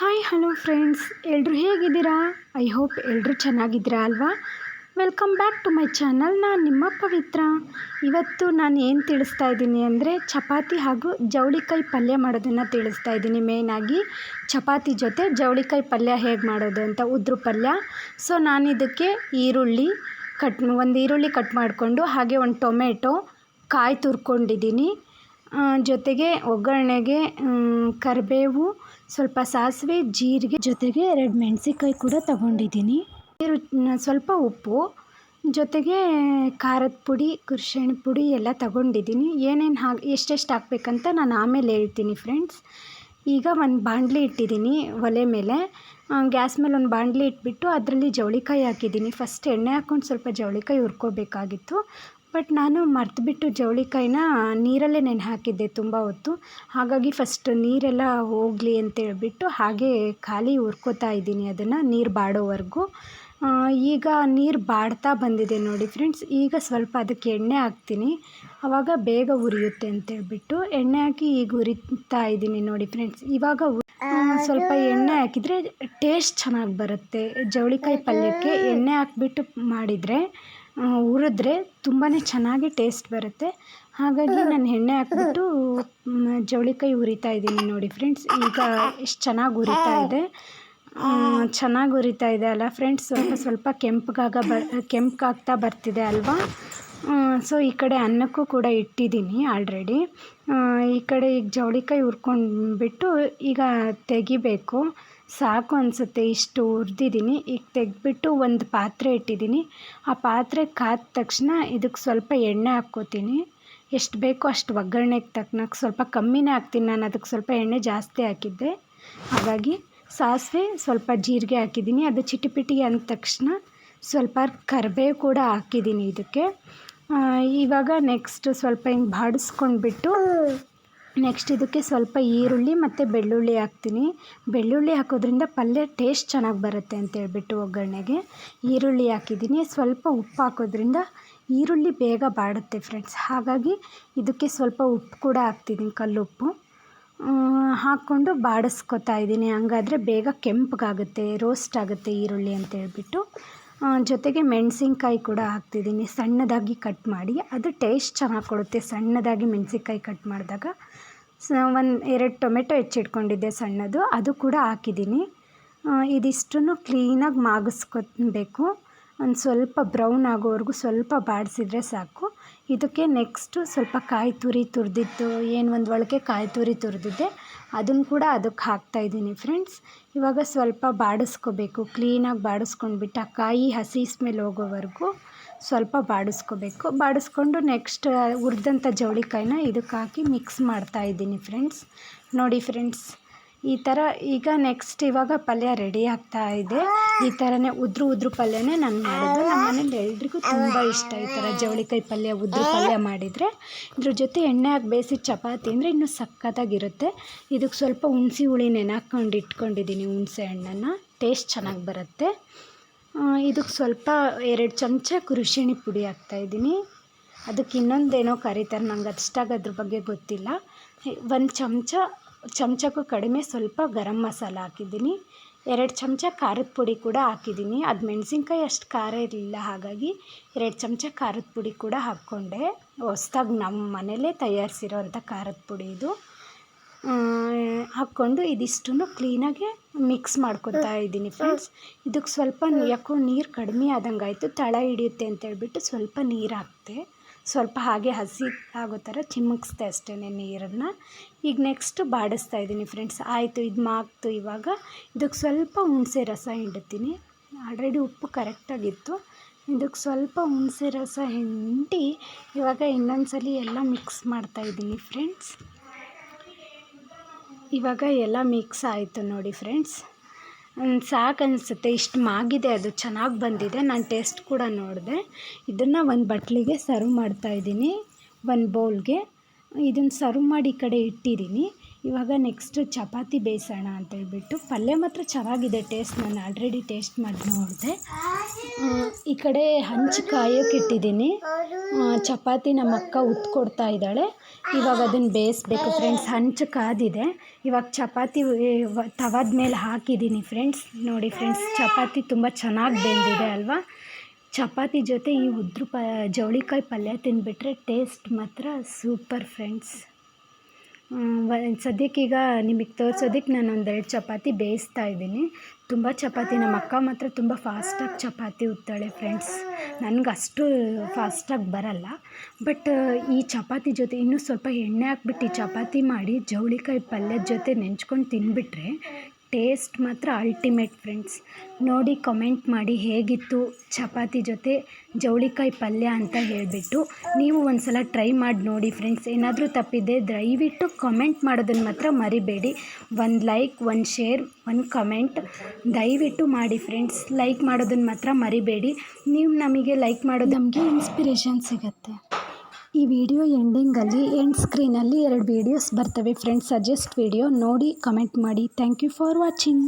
Hi hello friends, ಎಲ್ಲರೂ ಹೇಗಿದ್ದೀರಾ? I hope ಎಲ್ಲರೂ ಚೆನ್ನಾಗಿದ್ದೀರಾ ಅಲ್ವಾ? Welcome back to my channel. ನಾನು ನಿಮ್ಮ ಪವಿತ್ರ. ಇವತ್ತು ನಾನು ಏನು ತಿಳಿಸ್ತಾ ಇದ್ದೀನಿ ಅಂದರೆ ಚಪಾತಿ ಹಾಗೂ ಜವಳಿಕಾಯಿ ಪಲ್ಯ ಮಾಡೋದನ್ನು ತಿಳಿಸ್ತಾ ಇದ್ದೀನಿ. ಮೇಯ್ನಾಗಿ ಚಪಾತಿ ಜೊತೆ ಜವಳಿಕಾಯಿ ಪಲ್ಯ ಹೇಗೆ ಮಾಡೋದು ಅಂತ, ಉದ್ರ ಪಲ್ಯ. ಸೊ ನಾನು ಇದಕ್ಕೆ ಒಂದು ಈರುಳ್ಳಿ ಕಟ್ ಮಾಡಿಕೊಂಡು, ಹಾಗೆ ಒಂದು ಟೊಮೆಟೊ, ಕಾಯಿ ತುರ್ಕೊಂಡಿದ್ದೀನಿ. ಜೊತೆಗೆ ಒಗ್ಗರಣೆಗೆ ಕರಿಬೇವು, ಸ್ವಲ್ಪ ಸಾಸಿವೆ, ಜೀರಿಗೆ, ಜೊತೆಗೆ 2 ಮೆಣಸಿನ್ಕಾಯಿ ಕೂಡ ತಗೊಂಡಿದ್ದೀನಿ. ಸ್ವಲ್ಪ ಉಪ್ಪು, ಜೊತೆಗೆ ಖಾರದ ಪುಡಿ, ಕುರ್ಷಣಿ ಪುಡಿ ಎಲ್ಲ ತಗೊಂಡಿದ್ದೀನಿ. ಏನೇನು ಎಷ್ಟೆಷ್ಟು ಹಾಕ್ಬೇಕಂತ ನಾನು ಆಮೇಲೆ ಹೇಳ್ತೀನಿ ಫ್ರೆಂಡ್ಸ್. ಈಗ ಒಂದು ಬಾಣಲಿ ಇಟ್ಟಿದ್ದೀನಿ ಒಲೆ ಮೇಲೆ. ಗ್ಯಾಸ್ ಮೇಲೆ ಒಂದು ಬಾಣಲಿ ಇಟ್ಬಿಟ್ಟು ಅದರಲ್ಲಿ ಜವಳಿಕಾಯಿ ಹಾಕಿದ್ದೀನಿ. ಫಸ್ಟ್ ಎಣ್ಣೆ ಹಾಕ್ಕೊಂಡು ಸ್ವಲ್ಪ ಜವಳಿಕಾಯಿ ಹುರ್ಕೋಬೇಕಾಗಿತ್ತು. ಬಟ್ ನಾನು ಮರೆತುಬಿಟ್ಟು ಜವಳಿಕಾಯಿನ ನೀರಲ್ಲೇ ನೆನೆ ಹಾಕಿದ್ದೆ ತುಂಬ ಹೊತ್ತು. ಹಾಗಾಗಿ ಫಸ್ಟ್ ನೀರೆಲ್ಲ ಹೋಗಲಿ ಅಂತೇಳ್ಬಿಟ್ಟು ಹಾಗೆ ಖಾಲಿ ಹುರ್ಕೋತಾ ಇದ್ದೀನಿ ಅದನ್ನು ನೀರು ಬಾಡೋವರೆಗೂ. ಈಗ ನೀರು ಬಾಡ್ತಾ ಬಂದಿದೆ ನೋಡಿ ಫ್ರೆಂಡ್ಸ್. ಈಗ ಸ್ವಲ್ಪ ಅದಕ್ಕೆ ಎಣ್ಣೆ ಹಾಕ್ತೀನಿ, ಆವಾಗ ಬೇಗ ಉರಿಯುತ್ತೆ ಅಂತೇಳ್ಬಿಟ್ಟು ಎಣ್ಣೆ ಹಾಕಿ ಈಗ ಹುರಿತಾ ಇದ್ದೀನಿ ನೋಡಿ ಫ್ರೆಂಡ್ಸ್. ಇವಾಗ ಸ್ವಲ್ಪ ಎಣ್ಣೆ ಹಾಕಿದರೆ ಟೇಸ್ಟ್ ಚೆನ್ನಾಗಿ ಬರುತ್ತೆ. ಜವಳಿಕಾಯಿ ಪಲ್ಯಕ್ಕೆ ಎಣ್ಣೆ ಹಾಕ್ಬಿಟ್ಟು ಮಾಡಿದರೆ, ಹುರಿದ್ರೆ ತುಂಬಾ ಚೆನ್ನಾಗಿ ಟೇಸ್ಟ್ ಬರುತ್ತೆ. ಹಾಗಾಗಿ ನಾನು ಎಣ್ಣೆ ಹಾಕ್ಬಿಟ್ಟು ಜವಳಿಕಾಯಿ ಹುರಿತಾ ಇದ್ದೀನಿ ನೋಡಿ ಫ್ರೆಂಡ್ಸ್. ಈಗ ಎಷ್ಟು ಚೆನ್ನಾಗಿ ಹುರಿತಾ ಇದೆ ಅಲ್ಲ ಫ್ರೆಂಡ್ಸ್. ಸ್ವಲ್ಪ ಕೆಂಪಗಾಗ್ತಾ ಬರ್ತಿದೆ ಅಲ್ವಾ. ಸೊ ಈ ಕಡೆ ಅನ್ನಕ್ಕೂ ಕೂಡ ಇಟ್ಟಿದ್ದೀನಿ ಆಲ್ರೆಡಿ. ಈ ಕಡೆ ಈಗ ಜವಳಿಕಾಯಿ ಹುರ್ಕೊಂಡ್ಬಿಟ್ಟು ಈಗ ತೆಗಿಬೇಕು. ಸಾಕು ಅನಿಸುತ್ತೆ ಇಷ್ಟು ಹುರಿದಿದ್ದೀನಿ. ಈಗ ತೆಗೆದ್ಬಿಟ್ಟು ಒಂದು ಪಾತ್ರೆ ಇಟ್ಟಿದ್ದೀನಿ. ಆ ಪಾತ್ರೆ ಕಾದ ತಕ್ಷಣ ಇದಕ್ಕೆ ಸ್ವಲ್ಪ ಎಣ್ಣೆ ಹಾಕ್ಕೋತೀನಿ. ಎಷ್ಟು ಬೇಕೋ ಅಷ್ಟು ಒಗ್ಗರಣೆಗೆ ತಕ್ಕನಾಗಿ. ಸ್ವಲ್ಪ ಕಮ್ಮಿನೇ ಹಾಕ್ತೀನಿ ನಾನು, ಅದಕ್ಕೆ ಸ್ವಲ್ಪ ಎಣ್ಣೆ ಜಾಸ್ತಿ ಹಾಕಿದ್ದೆ. ಹಾಗಾಗಿ ಸಾಸಿವೆ, ಸ್ವಲ್ಪ ಜೀರಿಗೆ ಹಾಕಿದ್ದೀನಿ. ಅದು ಚಿಟಿಪಿಟಿ ಅಂದ ತಕ್ಷಣ ಸ್ವಲ್ಪ ಕರಿಬೇವು ಕೂಡ ಹಾಕಿದ್ದೀನಿ ಇದಕ್ಕೆ. ಇವಾಗ ನೆಕ್ಸ್ಟ್ ಸ್ವಲ್ಪ ಹಿಂಗೆ ಬಾಡಿಸ್ಕೊಂಡ್ಬಿಟ್ಟು ನೆಕ್ಸ್ಟ್ ಇದಕ್ಕೆ ಸ್ವಲ್ಪ ಈರುಳ್ಳಿ ಮತ್ತು ಬೆಳ್ಳುಳ್ಳಿ ಹಾಕ್ತೀನಿ. ಬೆಳ್ಳುಳ್ಳಿ ಹಾಕೋದ್ರಿಂದ ಪಲ್ಯ ಟೇಸ್ಟ್ ಚೆನ್ನಾಗಿ ಬರುತ್ತೆ ಅಂತೇಳ್ಬಿಟ್ಟು ಒಗ್ಗರಣೆಗೆ ಈರುಳ್ಳಿ ಹಾಕಿದ್ದೀನಿ. ಸ್ವಲ್ಪ ಉಪ್ಪು ಹಾಕೋದ್ರಿಂದ ಈರುಳ್ಳಿ ಬೇಗ ಬಾಡುತ್ತೆ ಫ್ರೆಂಡ್ಸ್. ಹಾಗಾಗಿ ಇದಕ್ಕೆ ಸ್ವಲ್ಪ ಉಪ್ಪು ಕೂಡ ಹಾಕ್ತಿದ್ದೀನಿ, ಕಲ್ಲುಪ್ಪು ಹಾಕ್ಕೊಂಡು ಬಾಡಿಸ್ಕೊತಾ ಇದ್ದೀನಿ. ಹಂಗಾದರೆ ಬೇಗ ಕೆಂಪಗಾಗುತ್ತೆ, ರೋಸ್ಟ್ ಆಗುತ್ತೆ ಈರುಳ್ಳಿ ಅಂತೇಳ್ಬಿಟ್ಟು. ಜೊತೆಗೆ ಮೆಣಸಿನ್ಕಾಯಿ ಕೂಡ ಹಾಕ್ತಿದ್ದೀನಿ, ಸಣ್ಣದಾಗಿ ಕಟ್ ಮಾಡಿ. ಅದು ಟೇಸ್ಟ್ ಚೆನ್ನಾಗಿ ಕೊಡುತ್ತೆ ಸಣ್ಣದಾಗಿ ಮೆಣಸಿನ್ಕಾಯಿ ಕಟ್ ಮಾಡಿದಾಗ. 2 ಟೊಮೆಟೊ ಹೆಚ್ಚಿಟ್ಕೊಂಡಿದ್ದೆ ಸಣ್ಣದು, ಅದು ಕೂಡ ಹಾಕಿದ್ದೀನಿ. ಇದಿಷ್ಟನ್ನು ಕ್ಲೀನಾಗಿ ಮಾಗಿಸ್ಕೊಬೇಕು. ಒಂದು ಸ್ವಲ್ಪ ಬ್ರೌನ್ ಆಗೋವರೆಗೂ ಸ್ವಲ್ಪ ಬಾಡಿಸಿದ್ರೆ ಸಾಕು. ಇದಕ್ಕೆ ನೆಕ್ಸ್ಟು ಸ್ವಲ್ಪ ಕಾಯಿ ತುರಿದಿದ್ದು, ಒಂದು ಒಳಗೆ ಕಾಯಿ ತುರಿದಿದ್ದೆ, ಅದನ್ನು ಕೂಡ ಅದಕ್ಕೆ ಹಾಕ್ತಾಯಿದ್ದೀನಿ ಫ್ರೆಂಡ್ಸ್. ಇವಾಗ ಸ್ವಲ್ಪ ಬಾಡಿಸ್ಕೋಬೇಕು, ಕ್ಲೀನಾಗಿ ಬಾಡಿಸ್ಕೊಂಡ್ಬಿಟ್ಟು ಆ ಕಾಯಿ ಹಸಿ ಸ್ಮೆಲ್ ಹೋಗೋವರೆಗೂ ಸ್ವಲ್ಪ ಬಾಡಿಸ್ಕೊಂಡು ನೆಕ್ಸ್ಟ್ ಹುರಿದಂಥ ಜವಳಿಕಾಯಿನ ಇದಕ್ಕೆ ಹಾಕಿ ಮಿಕ್ಸ್ ಮಾಡ್ತಾಯಿದ್ದೀನಿ ಫ್ರೆಂಡ್ಸ್. ನೋಡಿ ಫ್ರೆಂಡ್ಸ್, ಈ ಥರ. ಈಗ ನೆಕ್ಸ್ಟ್ ಇವಾಗ ಪಲ್ಯ ರೆಡಿ ಆಗ್ತಾ ಇದೆ. ಈ ಥರನೇ ಉದ್ರು ಪಲ್ಯನೇ ನಾನು ಮಾಡೋದು. ನಮ್ಮ ಮನೇಲಿ ಎಲ್ರಿಗೂ ತುಂಬ ಇಷ್ಟ ಈ ಥರ ಜವಳಿಕಾಯಿ ಪಲ್ಯ, ಉದ್ರು ಪಲ್ಯ ಮಾಡಿದರೆ. ಇದ್ರ ಜೊತೆ ಎಣ್ಣೆ ಹಾಕಿ ಬೇಯಿಸಿದ ಚಪಾತಿ ಅಂದರೆ ಇನ್ನೂ ಸಖತ್ತಾಗಿರುತ್ತೆ. ಇದಕ್ಕೆ ಸ್ವಲ್ಪ ಹುಣಸೆ ಹುಳಿ ನೆನೆಹಾಕ್ಕೊಂಡು ಇಟ್ಕೊಂಡಿದ್ದೀನಿ, ಹುಣಸೆ ಹಣ್ಣನ್ನು. ಟೇಸ್ಟ್ ಚೆನ್ನಾಗಿ ಬರುತ್ತೆ. ಇದಕ್ಕೆ ಸ್ವಲ್ಪ 2 ಚಮಚ ಕುರ್ಷಣಿ ಪುಡಿ ಹಾಕ್ತಾಯಿದ್ದೀನಿ. ಅದಕ್ಕೆ ಇನ್ನೊಂದೇನೋ ಕರೀತಾರೆ, ನಂಗೆ ಅಷ್ಟಾಗಿ ಅದ್ರ ಬಗ್ಗೆ ಗೊತ್ತಿಲ್ಲ. 1 ಚಮಚಕ್ಕೂ ಕಡಿಮೆ ಸ್ವಲ್ಪ ಗರಂ ಮಸಾಲ ಹಾಕಿದ್ದೀನಿ. 2 ಚಮಚ ಖಾರದ ಪುಡಿ ಕೂಡ ಹಾಕಿದ್ದೀನಿ. ಅದು ಮೆಣಸಿನ್ಕಾಯಿ ಅಷ್ಟು ಖಾರ ಇರಲಿಲ್ಲ, ಹಾಗಾಗಿ 2 ಚಮಚ ಖಾರದ ಪುಡಿ ಕೂಡ ಹಾಕ್ಕೊಂಡೆ. ಹೊಸ್ದಾಗಿ ನಮ್ಮ ಮನೇಲೇ ತಯಾರಿಸಿರೋವಂಥ ಖಾರದ ಪುಡಿ ಇದು. ಹಾಕ್ಕೊಂಡು ಇದಿಷ್ಟನ್ನು ಕ್ಲೀನಾಗಿ ಮಿಕ್ಸ್ ಮಾಡ್ಕೊತಾ ಇದ್ದೀನಿ ಫ್ರೆಂಡ್ಸ್. ಇದಕ್ಕೆ ಸ್ವಲ್ಪ ಯಾಕೋ ನೀರು ಕಡಿಮೆ ಆದಂಗೆ ಆಯಿತು, ತಳ ಹಿಡಿಯುತ್ತೆ ಅಂತೇಳ್ಬಿಟ್ಟು ಸ್ವಲ್ಪ ನೀರು ಹಾಕ್ತೆ. ಸ್ವಲ್ಪ ಹಾಗೆ ಹಸಿ ಆಗೋ ಥರ ಚಿಮುಕ್ಸ್ದೆ ಅಷ್ಟೇ ನೀರನ್ನು. ಈಗ ನೆಕ್ಸ್ಟ್ ಬಾಡಿಸ್ತಾ ಇದ್ದೀನಿ ಫ್ರೆಂಡ್ಸ್. ಆಯಿತು, ಇದು ಮಾಕ್ತು. ಇವಾಗ ಇದಕ್ಕೆ ಸ್ವಲ್ಪ ಹುಣಸೆ ರಸ ಹಿಂಡ್ತೀನಿ. ಆಲ್ರೆಡಿ ಉಪ್ಪು ಕರೆಕ್ಟಾಗಿತ್ತು. ಇದಕ್ಕೆ ಸ್ವಲ್ಪ ಹುಣಸೆ ರಸ ಹಿಂಡಿ ಇವಾಗ ಇನ್ನೊಂದ್ಸಲಿ ಎಲ್ಲ ಮಿಕ್ಸ್ ಮಾಡ್ತಾಯಿದ್ದೀನಿ ಫ್ರೆಂಡ್ಸ್. ಇವಾಗ ಎಲ್ಲ ಮಿಕ್ಸ್ ಆಯಿತು ನೋಡಿ ಫ್ರೆಂಡ್ಸ್. ಸಾಕು ಅನಿಸುತ್ತೆ, ಇಷ್ಟು ಮಾಗಿದೆ, ಅದು ಚೆನ್ನಾಗಿ ಬಂದಿದೆ. ನಾನು ಟೇಸ್ಟ್ ಕೂಡ ನೋಡಿದೆ. ಇದನ್ನು ಒಂದು ಬಟ್ಲಿಗೆ ಸರ್ವ್ ಮಾಡ್ತಾಯಿದ್ದೀನಿ, ಒಂದು ಬೌಲ್ಗೆ. ಇದನ್ನು ಸರ್ವ್ ಮಾಡಿ ಈ ಕಡೆ ಇಟ್ಟಿದ್ದೀನಿ. ಇವಾಗ ನೆಕ್ಸ್ಟು ಚಪಾತಿ ಬೇಯಿಸೋಣ ಅಂತೇಳ್ಬಿಟ್ಟು ಪಲ್ಯ ಮಾತ್ರ ಚೆನ್ನಾಗಿದೆ ಟೇಸ್ಟ್. ನಾನು ಆಲ್ರೆಡಿ ಟೇಸ್ಟ್ ಮಾಡಿ ನೋಡಿದೆ. ಈ ಕಡೆ ಹಂಚು ಕಾಯೋಕೆ ಇಟ್ಟಿದ್ದೀನಿ. ಚಪಾತಿ ನಮ್ಮ ಅಕ್ಕ ಉತ್ಕೊಡ್ತಾ ಇದ್ದಾಳೆ. ಇವಾಗ ಅದನ್ನು ಬೇಯಿಸ್ಬೇಕು ಫ್ರೆಂಡ್ಸ್. ಹಂಚು ಕಾದಿದೆ. ಇವಾಗ ಚಪಾತಿ ತವಾದ ಮೇಲೆ ಹಾಕಿದ್ದೀನಿ ಫ್ರೆಂಡ್ಸ್. ನೋಡಿ ಫ್ರೆಂಡ್ಸ್, ಚಪಾತಿ ತುಂಬ ಚೆನ್ನಾಗಿ ಬೆಂದಿದೆ ಅಲ್ವಾ. ಚಪಾತಿ ಜೊತೆ ಈ ಜವಳಿಕಾಯಿ ಪಲ್ಯ ತಿಂದುಬಿಟ್ರೆ ಟೇಸ್ಟ್ ಮಾತ್ರ ಸೂಪರ್ ಫ್ರೆಂಡ್ಸ್. ಸದ್ಯಕ್ಕೀಗ ನಿಮಗೆ ತೋರಿಸೋದಕ್ಕೆ ನಾನು ಒಂದೆರಡು ಚಪಾತಿ ಬೇಯಿಸ್ತಾ ಇದ್ದೀನಿ. ತುಂಬ ಚಪಾತಿ ನಮ್ಮ ಅಕ್ಕ ಮಾತ್ರ ತುಂಬ ಫಾಸ್ಟಾಗಿ ಚಪಾತಿ ಉತ್ತಾಳೆ ಫ್ರೆಂಡ್ಸ್. ನನಗೆ ಅಷ್ಟು ಫಾಸ್ಟಾಗಿ ಬರಲ್ಲ. ಬಟ್ ಈ ಚಪಾತಿ ಜೊತೆ ಇನ್ನೂ ಸ್ವಲ್ಪ ಎಣ್ಣೆ ಹಾಕ್ಬಿಟ್ಟು ಈ ಚಪಾತಿ ಮಾಡಿ ಜವಳಿಕಾಯಿ ಪಲ್ಯದ ಜೊತೆ ನೆಂಚ್ಕೊಂಡು ತಿಂದುಬಿಟ್ರೆ ಟೇಸ್ಟ್ ಮಾತ್ರ ಅಲ್ಟಿಮೇಟ್ ಫ್ರೆಂಡ್ಸ್. ನೋಡಿ ಕಮೆಂಟ್ ಮಾಡಿ ಹೇಗಿತ್ತು ಚಪಾತಿ ಜೊತೆ ಜವಳಿಕಾಯಿ ಪಲ್ಯ ಅಂತ ಹೇಳಿಬಿಟ್ಟು. ನೀವು ಒಂದು ಸಲ ಟ್ರೈ ಮಾಡಿ ನೋಡಿ ಫ್ರೆಂಡ್ಸ್. ಏನಾದರೂ ತಪ್ಪಿದೆ ದಯವಿಟ್ಟು ಕಮೆಂಟ್ ಮಾಡೋದನ್ನು ಮಾತ್ರ ಮರಿಬೇಡಿ. ಒಂದು ಲೈಕ್, ಒಂದು ಶೇರ್, ಒಂದು ಕಮೆಂಟ್ ದಯವಿಟ್ಟು ಮಾಡಿ ಫ್ರೆಂಡ್ಸ್. ಲೈಕ್ ಮಾಡೋದನ್ನು ಮಾತ್ರ ಮರಿಬೇಡಿ. ನೀವು ನಮಗೆ ಲೈಕ್ ಮಾಡೋದು ನಮಗೆ ಇನ್ಸ್ಪಿರೇಷನ್ ಸಿಗುತ್ತೆ. ಈ ವಿಡಿಯೋ ಎಂಡಿಂಗಲ್ಲಿ ಎಂಡ್ ಸ್ಕ್ರೀನಲ್ಲಿ 2 ವೀಡಿಯೋಸ್ ಬರ್ತವೆ ಫ್ರೆಂಡ್ಸ್. ಸಜೆಸ್ಟ್ ವಿಡಿಯೋ ನೋಡಿ ಕಮೆಂಟ್ ಮಾಡಿ. Thank you for watching.